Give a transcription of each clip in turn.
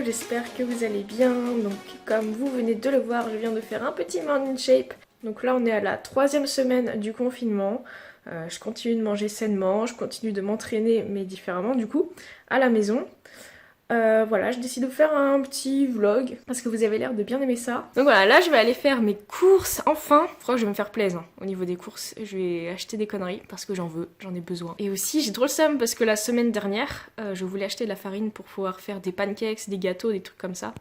j'espère que vous allez bien. Donc comme vous venez de le voir, je viens de faire un petit morning shape. Donc là on est à la 3e semaine du confinement. Je continue de manger sainement, je continue de m'entraîner mais différemment du coup à la maison. Voilà, je décide de faire un petit vlog parce que vous avez l'air de bien aimer ça. Donc voilà, là je vais aller faire mes courses enfin. Je crois que je vais me faire plaisir au niveau des courses. Je vais acheter des conneries parce que j'en ai besoin. Et aussi j'ai trop le seum parce que la semaine dernière, je voulais acheter de la farine pour pouvoir faire des pancakes, des gâteaux, des trucs comme ça.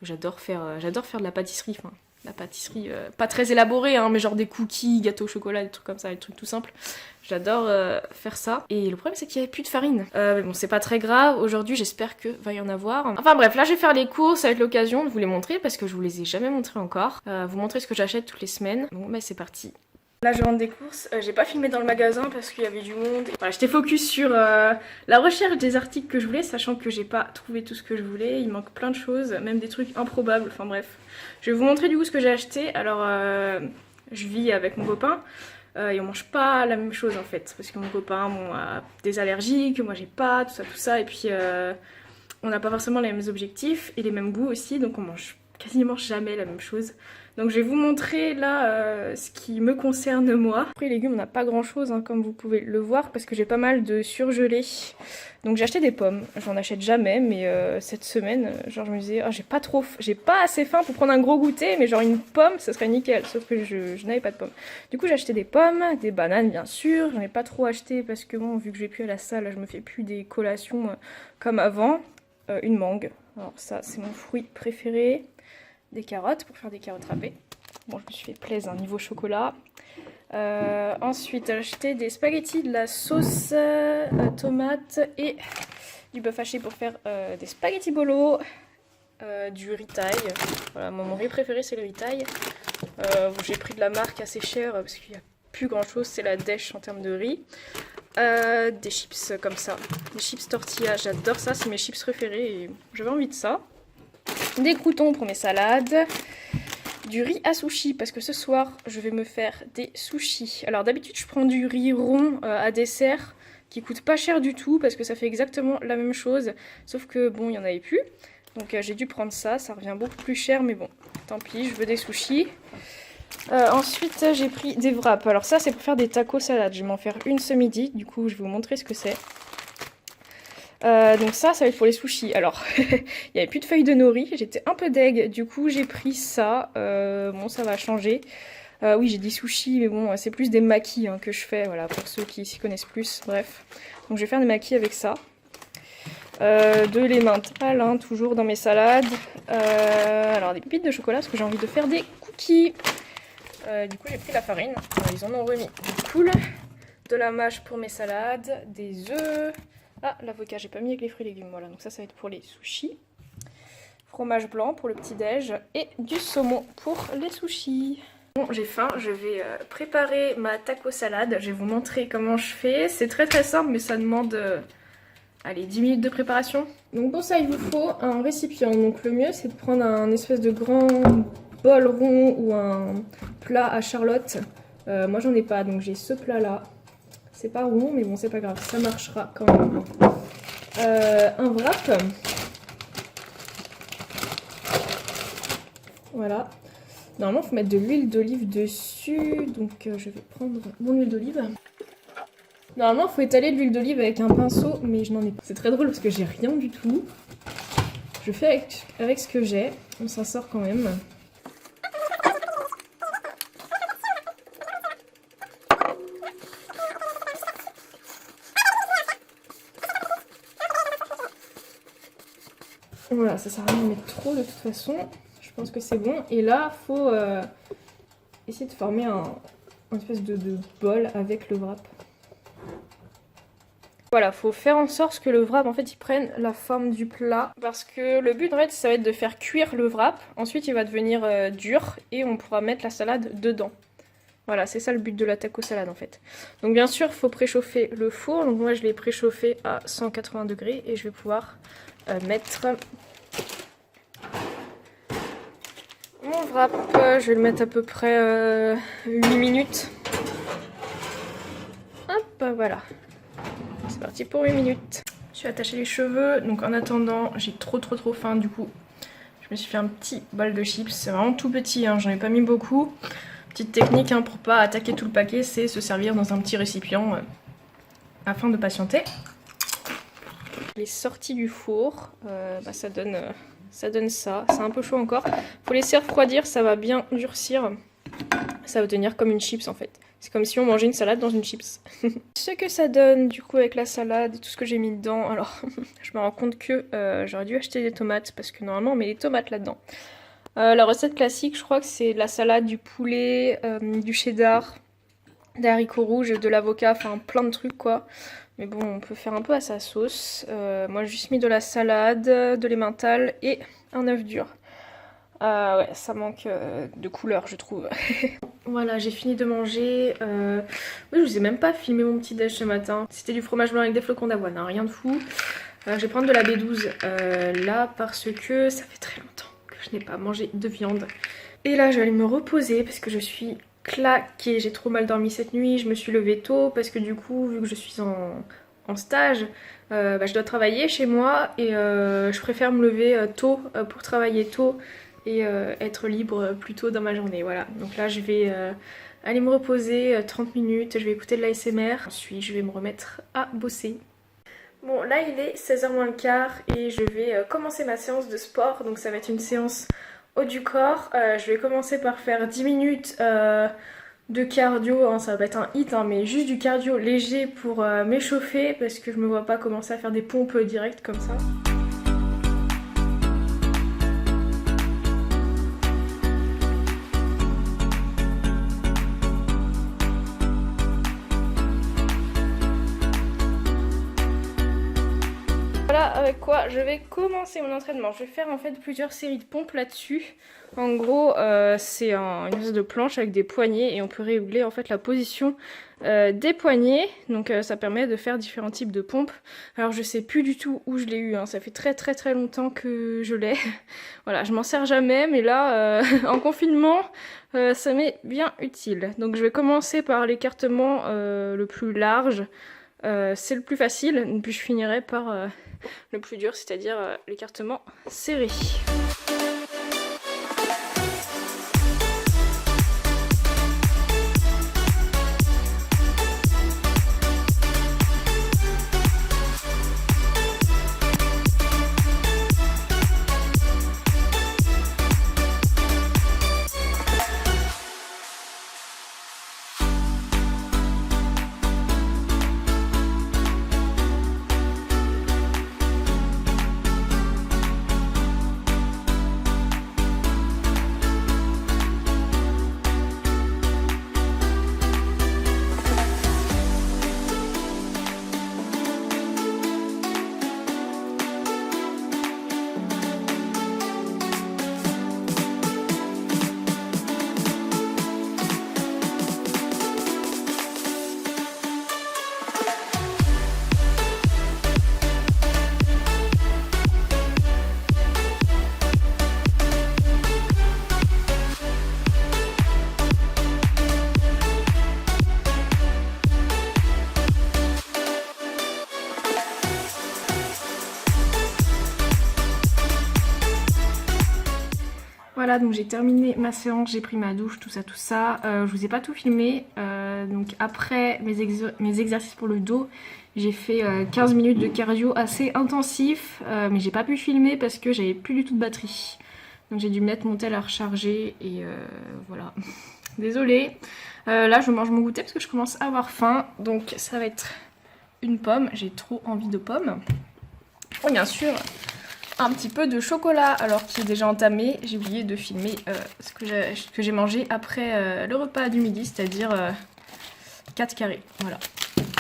J'adore faire de la pâtisserie, enfin la pâtisserie pas très élaborée hein, mais genre des cookies, gâteaux au chocolat, des trucs comme ça, des trucs tout simples. J'adore faire ça. Et le problème c'est qu'il n'y avait plus de farine. Mais bon c'est pas très grave, aujourd'hui j'espère que va y en avoir. Enfin bref, là je vais faire les courses, ça va être l'occasion de vous les montrer parce que je vous les ai jamais montrées encore. Vous montrer ce que j'achète toutes les semaines. Bon bah c'est parti. Là je rentre des courses, j'ai pas filmé dans le magasin parce qu'il y avait du monde. Voilà, j'étais focus sur la recherche des articles que je voulais, sachant que j'ai pas trouvé tout ce que je voulais, il manque plein de choses, même des trucs improbables, enfin bref. Je vais vous montrer du coup ce que j'ai acheté. Alors je vis avec mon copain et on mange pas la même chose en fait, parce que mon copain bon, a des allergies que moi j'ai pas, tout ça, et puis on n'a pas forcément les mêmes objectifs et les mêmes goûts aussi, donc on mange quasiment jamais la même chose. Donc je vais vous montrer là ce qui me concerne moi. Après les légumes on n'a pas grand chose hein, comme vous pouvez le voir parce que j'ai pas mal de surgelés. Donc j'ai acheté des pommes, j'en achète jamais mais cette semaine genre je me disais oh, j'ai pas assez faim pour prendre un gros goûter mais genre une pomme ça serait nickel, sauf que je n'avais pas de pommes. Du coup j'ai acheté des pommes, des bananes bien sûr, j'en ai pas trop acheté parce que bon vu que je vais plus à la salle je me fais plus des collations comme avant. Une mangue, alors ça c'est mon fruit préféré. Des carottes pour faire des carottes râpées. Bon, je me suis fait plaisir niveau chocolat. Ensuite, j'ai acheté des spaghettis, de la sauce tomate et du bœuf haché pour faire des spaghettis bolo, du riz thaï. Voilà, mon riz préféré c'est le riz thaï. J'ai pris de la marque assez chère parce qu'il n'y a plus grand chose, c'est la dèche en termes de riz. Des chips comme ça, des chips tortilla, j'adore ça, c'est mes chips préférés et j'avais envie de ça. Des croûtons pour mes salades, du riz à sushi parce que ce soir je vais me faire des sushis. Alors d'habitude je prends du riz rond à dessert qui coûte pas cher du tout parce que ça fait exactement la même chose sauf que bon il y en avait plus donc j'ai dû prendre ça, ça revient beaucoup plus cher mais bon tant pis, je veux des sushis. Ensuite j'ai pris des wraps, alors ça c'est pour faire des tacos salades, je vais m'en faire une ce midi, du coup je vais vous montrer ce que c'est. Donc ça va être pour les sushis. Alors, il n'y avait plus de feuilles de nori, j'étais un peu deg, du coup j'ai pris ça. Bon, ça va changer. Oui, j'ai dit sushis, mais bon, c'est plus des makis hein, que je fais, voilà, pour ceux qui s'y connaissent plus, bref. Donc je vais faire des makis avec ça. De l'emmental, hein, toujours dans mes salades. Alors des pépites de chocolat, parce que j'ai envie de faire des cookies. Du coup j'ai pris la farine, ils en ont remis. Cool. De la mâche pour mes salades, des œufs. Ah, l'avocat, j'ai pas mis avec les fruits et légumes, voilà, donc ça va être pour les sushis. Fromage blanc pour le petit-déj et du saumon pour les sushis. Bon, j'ai faim, je vais préparer ma taco salade, je vais vous montrer comment je fais. C'est très très simple, mais ça demande, allez, 10 minutes de préparation. Donc pour ça, il vous faut un récipient, donc le mieux c'est de prendre un espèce de grand bol rond ou un plat à charlotte. Moi j'en ai pas, donc j'ai ce plat-là. C'est pas rond, mais bon, c'est pas grave, ça marchera quand même. Un wrap. Voilà. Normalement, il faut mettre de l'huile d'olive dessus. Donc, je vais prendre mon huile d'olive. Normalement, il faut étaler de l'huile d'olive avec un pinceau, mais je n'en ai pas. C'est très drôle parce que j'ai rien du tout. Je fais avec ce que j'ai. On s'en sort quand même. Voilà, ça sert à rien de mettre trop de toute façon. Je pense que c'est bon. Et là, il faut essayer de former un espèce de bol avec le wrap. Voilà, faut faire en sorte que le wrap en fait il prenne la forme du plat. Parce que le but en fait ça va être de faire cuire le wrap. Ensuite il va devenir dur et on pourra mettre la salade dedans. Voilà, c'est ça le but de la taco salade en fait. Donc bien sûr, il faut préchauffer le four. Donc moi je l'ai préchauffé à 180 degrés et je vais pouvoir mettre mon wrap. Je vais le mettre à peu près 8 minutes. Hop, voilà. C'est parti pour 8 minutes. Je suis attachée les cheveux, donc en attendant, j'ai trop faim, du coup je me suis fait un petit bol de chips. C'est vraiment tout petit, hein, j'en ai pas mis beaucoup. Petite technique hein, pour pas attaquer tout le paquet, c'est se servir dans un petit récipient afin de patienter. Les sorties du four, ça donne ça. C'est un peu chaud encore. Faut laisser refroidir, ça va bien durcir. Ça va tenir comme une chips en fait. C'est comme si on mangeait une salade dans une chips. Ce que ça donne du coup avec la salade et tout ce que j'ai mis dedans. Alors je me rends compte que j'aurais dû acheter des tomates parce que normalement on met des tomates là-dedans. La recette classique je crois que c'est de la salade, du poulet, du cheddar, des haricots rouges, de l'avocat, enfin plein de trucs quoi. Mais bon, on peut faire un peu à sa sauce. Moi, j'ai juste mis de la salade, de l'emmental et un œuf dur. Ouais, ça manque de couleur, je trouve. Voilà, j'ai fini de manger. Oui, je vous ai même pas filmé mon petit déj ce matin. C'était du fromage blanc avec des flocons d'avoine, hein, rien de fou. Je vais prendre de la B12 là parce que ça fait très longtemps que je n'ai pas mangé de viande. Et là, je vais aller me reposer parce que je suis claquée, j'ai trop mal dormi cette nuit, je me suis levée tôt parce que du coup vu que je suis en stage, je dois travailler chez moi et je préfère me lever tôt pour travailler tôt et être libre plus tôt dans ma journée, voilà. Donc là je vais aller me reposer 30 minutes, je vais écouter de l'ASMR, ensuite je vais me remettre à bosser. Bon là il est 16h moins le quart et je vais commencer ma séance de sport, donc ça va être une séance haut du corps. Je vais commencer par faire 10 minutes de cardio, hein, ça va pas être un hit, hein, mais juste du cardio léger pour m'échauffer parce que je me vois pas commencer à faire des pompes directes comme ça. Voilà avec quoi je vais commencer mon entraînement. Je vais faire en fait plusieurs séries de pompes là-dessus. En gros, c'est une espèce de planche avec des poignets et on peut régler en fait la position des poignets. Donc ça permet de faire différents types de pompes. Alors je sais plus du tout où je l'ai eu, hein. Ça fait très longtemps que je l'ai. Voilà, je m'en sers jamais, mais là, en confinement, ça m'est bien utile. Donc je vais commencer par l'écartement le plus large. C'est le plus facile, puis je finirai par le plus dur, c'est-à-dire l'écartement serré. Voilà, donc j'ai terminé ma séance, j'ai pris ma douche, tout ça. Je vous ai pas tout filmé. Donc après mes exercices pour le dos, j'ai fait 15 minutes de cardio assez intensif. Mais j'ai pas pu filmer parce que j'avais plus du tout de batterie. Donc j'ai dû mettre mon tel à recharger et voilà. Désolée. Là je mange mon goûter parce que je commence à avoir faim. Donc ça va être une pomme. J'ai trop envie de pommes. Et bien sûr, un petit peu de chocolat, alors qui est déjà entamé. J'ai oublié de filmer ce que j'ai mangé après le repas du midi, c'est-à-dire 4 carrés. Voilà.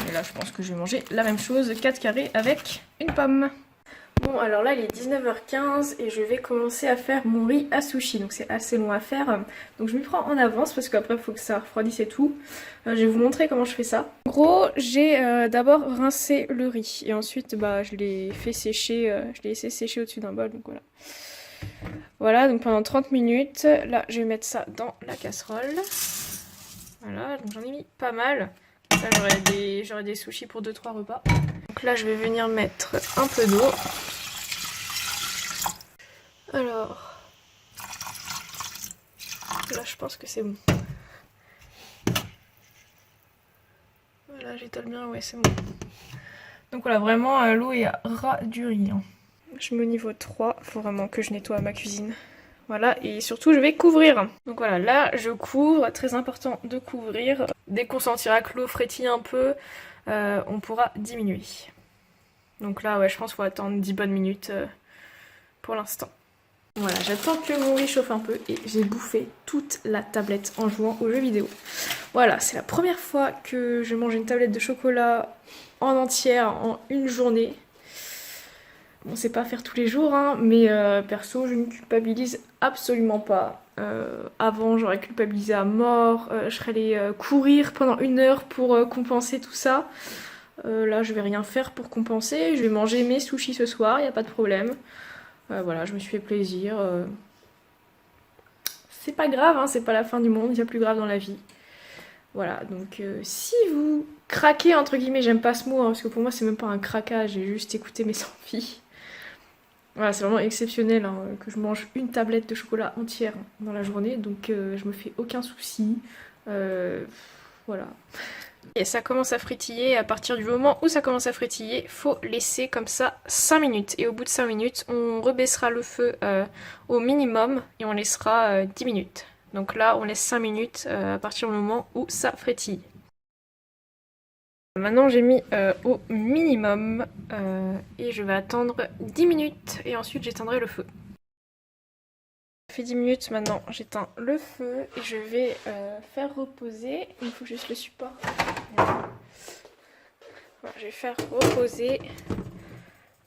Et là, je pense que je vais manger la même chose, 4 carrés avec une pomme. Bon, alors là, il est 19h15 et je vais commencer à faire mon riz à sushi. Donc c'est assez long à faire. Donc je m'y prends en avance parce qu'après, il faut que ça refroidisse et tout. Je vais vous montrer comment je fais ça. En gros, j'ai d'abord rincé le riz et ensuite, je l'ai fait sécher. Je l'ai laissé sécher au-dessus d'un bol. Donc voilà. Voilà, donc pendant 30 minutes. Là, je vais mettre ça dans la casserole. Voilà, donc j'en ai mis pas mal. Ça, j'aurais des sushis pour 2-3 repas. Donc là, je vais venir mettre un peu d'eau. Alors, là, je pense que c'est bon. Voilà, j'étale bien, ouais, c'est bon. Donc voilà, vraiment, l'eau est à ras du riz. Hein. Je mets au niveau 3, faut vraiment que je nettoie ma cuisine. Voilà, et surtout je vais couvrir. Donc voilà, là je couvre, très important de couvrir. Dès qu'on sentira que l'eau frétille un peu, on pourra diminuer. Donc là, ouais, je pense qu'il faut attendre 10 bonnes minutes pour l'instant. Voilà, j'attends que mon riz chauffe un peu et j'ai bouffé toute la tablette en jouant aux jeux vidéo. Voilà, c'est la première fois que je mange une tablette de chocolat en entière en une journée. Bon, c'est pas à faire tous les jours, hein, mais perso, je ne culpabilise absolument pas. Avant, j'aurais culpabilisé à mort, je serais allée courir pendant 1 heure pour compenser tout ça. Là, je vais rien faire pour compenser, je vais manger mes sushis ce soir, y a pas de problème. Voilà, je me suis fait plaisir. C'est pas grave, hein, c'est pas la fin du monde, il y a plus grave dans la vie. Voilà, donc si vous craquez, entre guillemets, j'aime pas ce mot, hein, parce que pour moi c'est même pas un craquage, j'ai juste écouté mes envies. Voilà, c'est vraiment exceptionnel hein, que je mange une tablette de chocolat entière dans la journée, donc je me fais aucun souci. Voilà. Et ça commence à frétiller, à partir du moment où ça commence à frétiller, faut laisser comme ça 5 minutes. Et au bout de 5 minutes, on rebaissera le feu au minimum et on laissera 10 minutes. Donc là, on laisse 5 minutes à partir du moment où ça frétille. Maintenant j'ai mis au minimum et je vais attendre 10 minutes et ensuite j'éteindrai le feu. Ça fait 10 minutes maintenant, j'éteins le feu et je vais faire reposer. Il me faut juste le support. Voilà, je vais faire reposer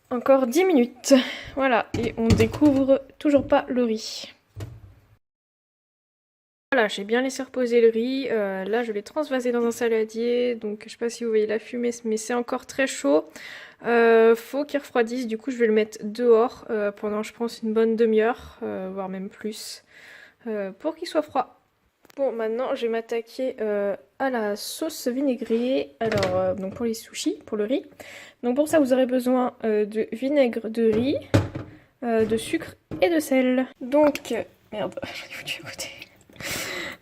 encore 10 minutes. Voilà, et on découvre toujours pas le riz. Voilà, j'ai bien laissé reposer le riz. Là, je l'ai transvasé dans un saladier. Donc, je sais pas si vous voyez la fumée, mais c'est encore très chaud. Faut qu'il refroidisse. Du coup, je vais le mettre dehors pendant, je pense, une bonne demi-heure, voire même plus, pour qu'il soit froid. Bon, maintenant, je vais m'attaquer à la sauce vinaigrée. Alors, donc pour les sushis, pour le riz. Donc, pour ça, vous aurez besoin de vinaigre de riz, de sucre et de sel. Donc, merde, j'en ai foutu à côté.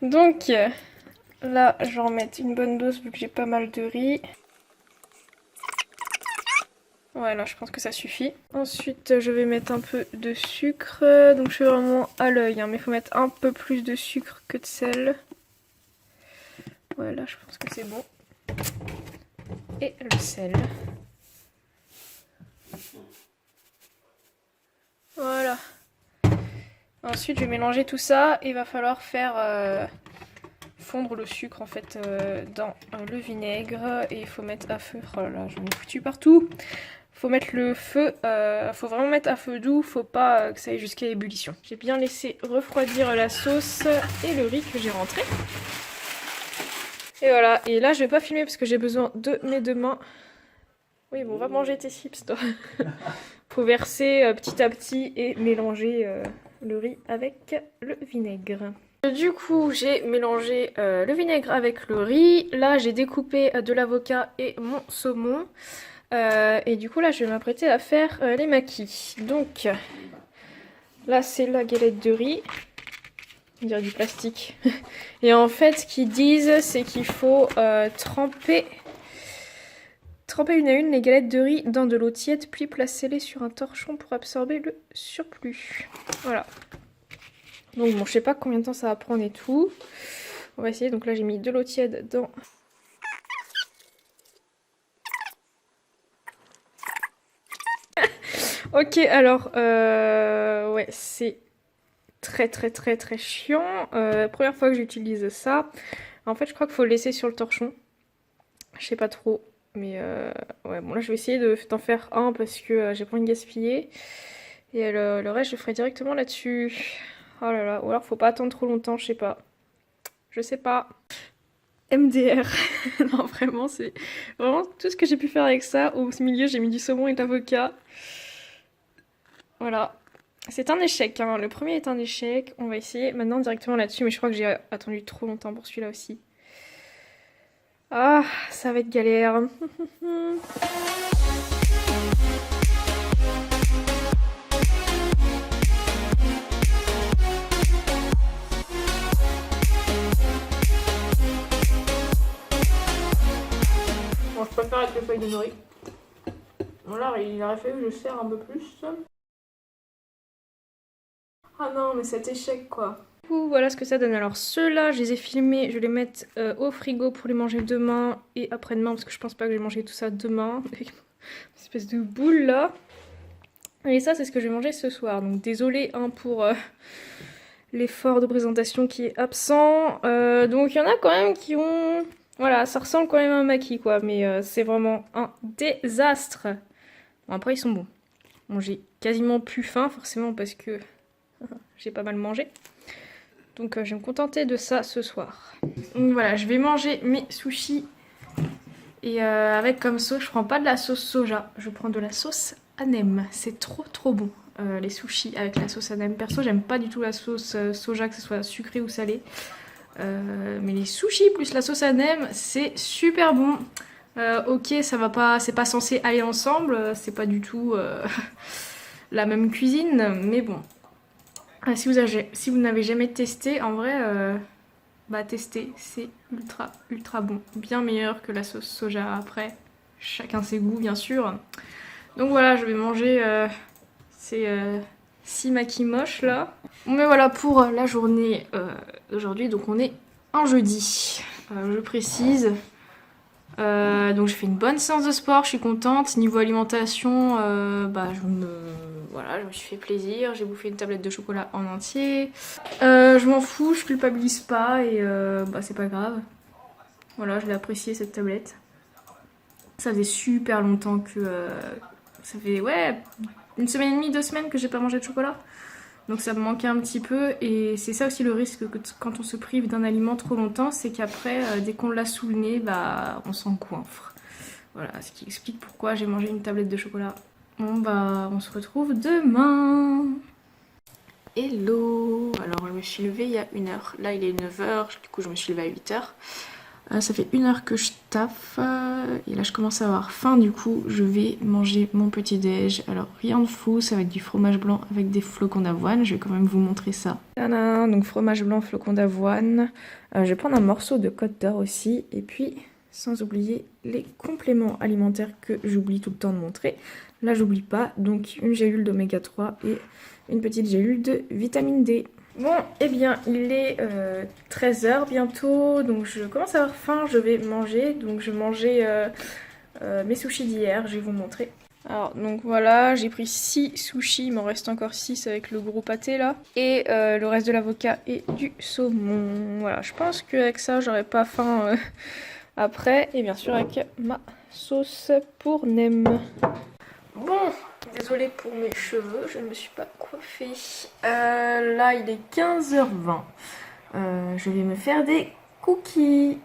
Donc là, je vais en mettre une bonne dose vu que j'ai pas mal de riz. Voilà, je pense que ça suffit. Ensuite, je vais mettre un peu de sucre. Donc je fais vraiment à l'œil, hein, mais il faut mettre un peu plus de sucre que de sel. Voilà, je pense que c'est bon. Et le sel. Voilà. Ensuite, je vais mélanger tout ça et il va falloir faire fondre le sucre en fait dans le vinaigre et il faut mettre à feu. Oh là là, j'en ai foutu partout. Faut mettre le feu, faut vraiment mettre à feu doux, faut pas que ça aille jusqu'à ébullition. J'ai bien laissé refroidir la sauce et le riz que j'ai rentré. Et voilà, et là je vais pas filmer parce que j'ai besoin de mes 2 mains. Oui, bon, on va manger tes chips toi. Faut verser petit à petit et mélanger le riz avec le vinaigre. Du coup, j'ai mélangé le vinaigre avec le riz. Là, j'ai découpé de l'avocat et mon saumon. Et du coup, là, je vais m'apprêter à faire les maquis. Donc, là, c'est la galette de riz. On dirait du plastique. Et en fait, ce qu'ils disent, c'est qu'il faut tremper une à une les galettes de riz dans de l'eau tiède, puis placer-les sur un torchon pour absorber le surplus. Voilà. Donc bon, je sais pas combien de temps ça va prendre et tout. On va essayer. Donc là, j'ai mis de l'eau tiède dans... Ok, alors, ouais, c'est très chiant. Première fois que j'utilise ça. En fait, je crois qu'il faut le laisser sur le torchon. Je sais pas trop. Mais ouais, bon là je vais essayer d'en faire un parce que j'ai pas envie de gaspiller. Et le reste je le ferai directement là-dessus. Oh là là, ou alors faut pas attendre trop longtemps, je sais pas. Je sais pas. MDR. Non vraiment c'est vraiment tout ce que j'ai pu faire avec ça. Au milieu j'ai mis du saumon et de l'avocat. Voilà. C'est un échec, hein. Le premier est un échec. On va essayer maintenant directement là-dessus, mais je crois que j'ai attendu trop longtemps pour celui-là aussi. Ah, ça va être galère. Bon, je préfère avec les feuilles de nori. Bon là, il aurait fallu que je serre un peu plus. Ah non, mais cet échec quoi. Du coup, voilà ce que ça donne. Alors ceux-là, je les ai filmés, je vais les mettre au frigo pour les manger demain et après-demain, parce que je pense pas que je vais manger tout ça demain. Une espèce de boule là. Et ça, c'est ce que je vais manger ce soir. Donc désolé hein, pour l'effort de présentation qui est absent. Donc il y en a quand même qui ont... Voilà, ça ressemble quand même à un maquis quoi, mais c'est vraiment un désastre. Bon, après, ils sont bons. Bon, j'ai quasiment plus faim, forcément, parce que j'ai pas mal mangé. Donc, je vais me contenter de ça ce soir. Donc voilà, je vais manger mes sushis. Et avec comme sauce, je prends pas de la sauce soja, je prends de la sauce anem. C'est trop bon, les sushis avec la sauce anem. Perso, j'aime pas du tout la sauce soja, que ce soit sucrée ou salée. Mais les sushis plus la sauce anem, c'est super bon. Ok, ça va pas, c'est pas censé aller ensemble, c'est pas du tout la même cuisine, mais bon. Si vous n'avez jamais testé, en vrai, bah testez, c'est ultra bon. Bien meilleur que la sauce soja après. Chacun ses goûts, bien sûr. Donc voilà, je vais manger ces 6 maquis moches là. Mais voilà pour la journée d'aujourd'hui, donc on est un jeudi, je précise. Donc j'ai fait une bonne séance de sport, je suis contente. Niveau alimentation, bah voilà, je me suis fait plaisir. J'ai bouffé une tablette de chocolat en entier. Je m'en fous, je culpabilise pas et bah c'est pas grave. Voilà, je l'ai apprécié cette tablette. Ça faisait super longtemps que... ça fait, ouais, 1 semaine et demie, 2 semaines que j'ai pas mangé de chocolat. Donc ça me manquait un petit peu et c'est ça aussi le risque que quand on se prive d'un aliment trop longtemps, c'est qu'après, dès qu'on l'a sous le nez, bah on s'en coinfre. Voilà, ce qui explique pourquoi j'ai mangé une tablette de chocolat. Bon bah on se retrouve demain. Hello. Alors je me suis levée il y a 1 heure. Là il est 9h, du coup je me suis levée à 8h. Ça fait 1 heure que je taffe et là je commence à avoir faim, du coup je vais manger mon petit déj. Alors rien de fou, ça va être du fromage blanc avec des flocons d'avoine, je vais quand même vous montrer ça. Tadam, donc fromage blanc, flocons d'avoine. Je vais prendre un morceau de côte d'or aussi et puis sans oublier les compléments alimentaires que j'oublie tout le temps de montrer. Là j'oublie pas, donc une gélule d'oméga 3 et une petite gélule de vitamine D. Bon, eh bien, il est 13h bientôt, donc je commence à avoir faim, je vais manger. Donc je vais manger mes sushis d'hier, je vais vous montrer. Alors, donc voilà, j'ai pris 6 sushis, il m'en reste encore 6 avec le gros pâté là. Et le reste de l'avocat et du saumon. Voilà, je pense qu'avec ça, j'aurai pas faim après. Et bien sûr avec ma sauce pour nem. Bon, désolée pour mes cheveux, je ne me suis pas coiffée. Là, il est 15h20. Je vais me faire des cookies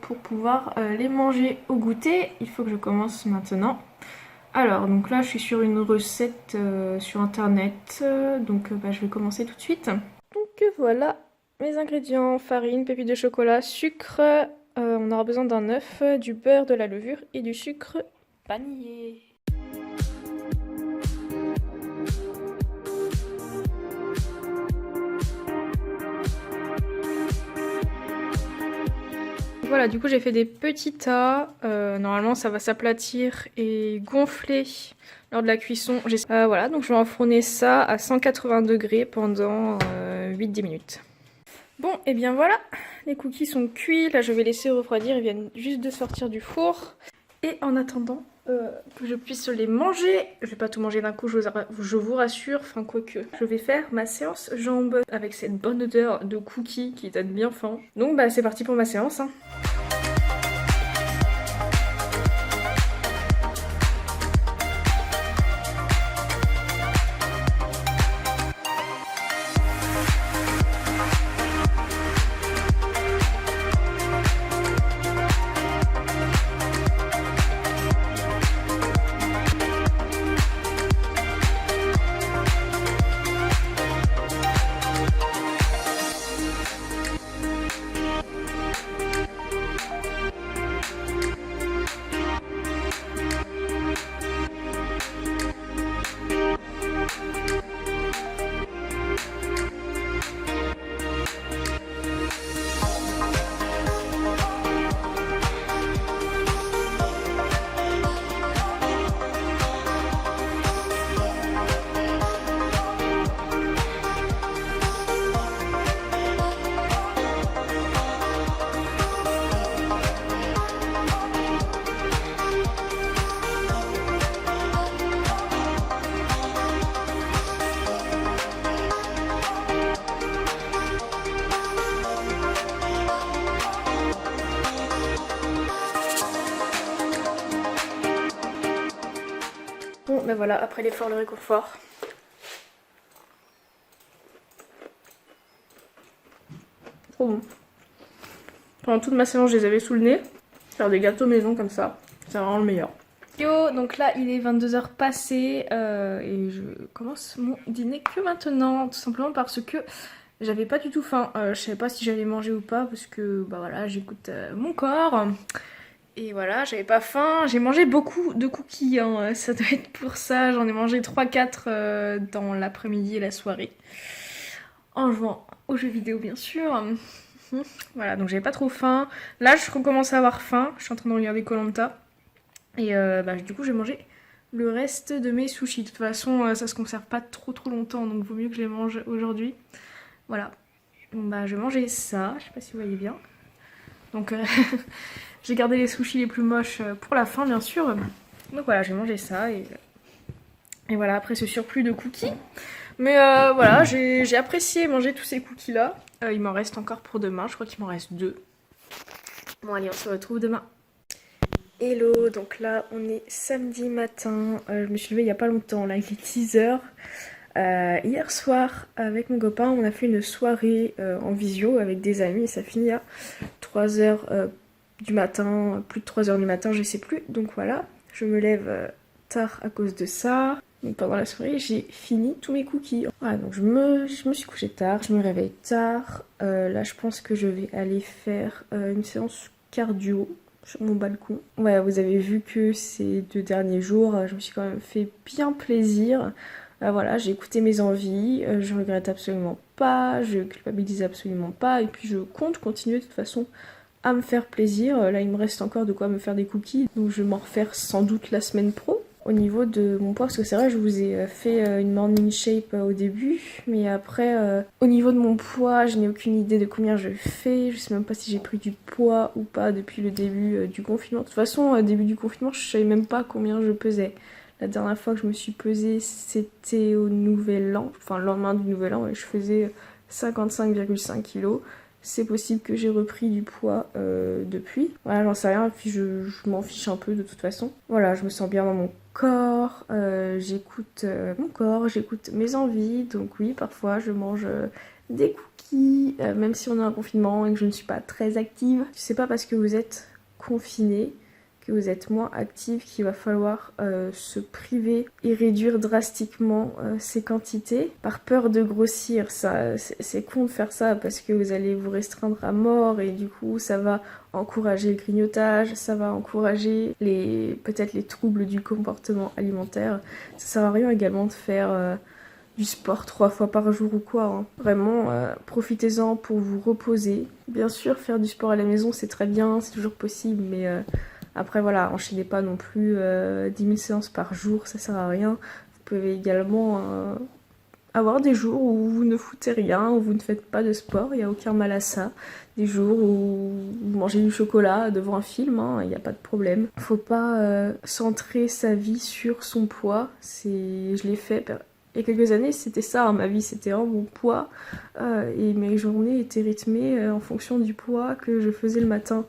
pour pouvoir les manger au goûter. Il faut que je commence maintenant. Alors, donc là, je suis sur une recette sur internet. Donc, je vais commencer tout de suite. Donc, voilà mes ingrédients. Farine, pépites de chocolat, sucre. On aura besoin d'un œuf, du beurre, de la levure et du sucre vanillé. Voilà, du coup j'ai fait des petits tas. Normalement ça va s'aplatir et gonfler lors de la cuisson. Voilà, donc je vais enfourner ça à 180 degrés pendant 8-10 minutes. Bon, et bien voilà, les cookies sont cuits. Là je vais laisser refroidir, ils viennent juste de sortir du four. Et en attendant que je puisse les manger, je vais pas tout manger d'un coup, je vous rassure, enfin quoique. Je vais faire ma séance jambes avec cette bonne odeur de cookies qui donne bien faim. Donc bah c'est parti pour ma séance. Hein. Bon, ben voilà, après l'effort, le réconfort. Trop bon. Pendant toute ma séance, je les avais sous le nez. Faire des gâteaux maison comme ça, c'est vraiment le meilleur. Yo, donc là il est 22h passé et je commence mon dîner que maintenant, tout simplement parce que j'avais pas du tout faim. Je savais pas si j'allais manger ou pas parce que bah voilà, j'écoute mon corps. Et voilà, j'avais pas faim. J'ai mangé beaucoup de cookies, hein. Ça doit être pour ça. J'en ai mangé 3-4 dans l'après-midi et la soirée. En jouant aux jeux vidéo bien sûr. Voilà, donc j'avais pas trop faim. Là je recommence à avoir faim. Je suis en train de regarder koh. Et bah, du coup j'ai mangé le reste de mes sushis. De toute façon ça se conserve pas trop longtemps, donc vaut mieux que je les mange aujourd'hui. Voilà. Bon, bah je vais manger ça, je sais pas si vous voyez bien. Donc j'ai gardé les sushis les plus moches pour la fin bien sûr. Donc voilà, j'ai mangé ça et voilà, après ce surplus de cookies. Mais voilà, j'ai apprécié manger tous ces cookies là. Il m'en reste encore pour demain, je crois qu'il m'en reste 2. Bon allez, on se retrouve demain. Hello, donc là on est samedi matin, je me suis levée il n'y a pas longtemps, là il est 10h. Hier soir avec mon copain on a fait une soirée en visio avec des amis et ça finit à 3h du matin, plus de 3h du matin je sais plus. Donc voilà, je me lève tard à cause de ça. Donc pendant la soirée j'ai fini tous mes cookies. Voilà, donc je me suis couchée tard, je me réveille tard. Là je pense que je vais aller faire une séance cardio sur mon balcon. Ouais, vous avez vu que ces 2 derniers jours, je me suis quand même fait bien plaisir. Voilà, j'ai écouté mes envies, je regrette absolument pas, je culpabilise absolument pas, et puis je compte continuer de toute façon à me faire plaisir. Là, il me reste encore de quoi me faire des cookies, donc je vais m'en refaire sans doute la semaine pro. Au niveau de mon poids, parce que c'est vrai, je vous ai fait une morning shape au début, mais après, au niveau de mon poids, je n'ai aucune idée de combien je fais, je sais même pas si j'ai pris du poids ou pas depuis le début du confinement. De toute façon, au début du confinement, je savais même pas combien je pesais. La dernière fois que je me suis pesée, c'était au Nouvel An, enfin le lendemain du Nouvel An, et je faisais 55,5 kg. C'est possible que j'ai repris du poids depuis. Voilà, j'en sais rien, et puis je m'en fiche un peu de toute façon. Voilà, je me sens bien dans mon corps, j'écoute mon corps, j'écoute mes envies. Donc oui, parfois je mange des cookies, même si on est en confinement et que je ne suis pas très active. C'est pas parce que vous êtes confiné que vous êtes moins active qu'il va falloir se priver et réduire drastiquement ces quantités par peur de grossir. Ça, c'est con de faire ça parce que vous allez vous restreindre à mort et du coup ça va encourager le grignotage, ça va encourager peut-être les troubles du comportement alimentaire. Ça sert à rien également de faire du sport 3 fois par jour ou quoi, hein. Vraiment, profitez-en pour vous reposer. Bien sûr, faire du sport à la maison c'est très bien, c'est toujours possible, mais après voilà, enchaînez pas non plus 10 000 séances par jour, ça sert à rien. Vous pouvez également avoir des jours où vous ne foutez rien, où vous ne faites pas de sport, il n'y a aucun mal à ça. Des jours où vous mangez du chocolat devant un film, il n'y a pas de problème. Faut pas centrer sa vie sur son poids, je l'ai fait il y a quelques années, c'était ça, hein, ma vie c'était vraiment mon poids et mes journées étaient rythmées en fonction du poids que je faisais le matin.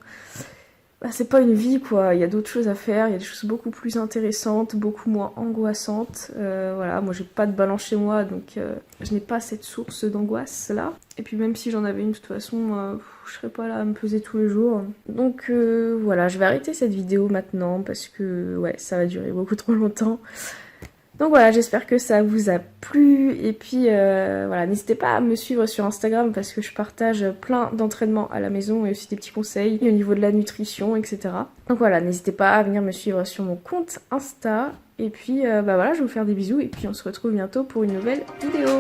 Bah, c'est pas une vie quoi, il y a d'autres choses à faire, il y a des choses beaucoup plus intéressantes, beaucoup moins angoissantes. Voilà, moi j'ai pas de balance chez moi donc je n'ai pas cette source d'angoisse là. Et puis même si j'en avais une de toute façon, je serais pas là à me peser tous les jours. Donc voilà, je vais arrêter cette vidéo maintenant parce que ouais, ça va durer beaucoup trop longtemps. Donc voilà, j'espère que ça vous a plu et puis voilà, n'hésitez pas à me suivre sur Instagram parce que je partage plein d'entraînements à la maison et aussi des petits conseils au niveau de la nutrition, etc. Donc voilà, n'hésitez pas à venir me suivre sur mon compte Insta et puis bah voilà, je vais vous faire des bisous et puis on se retrouve bientôt pour une nouvelle vidéo.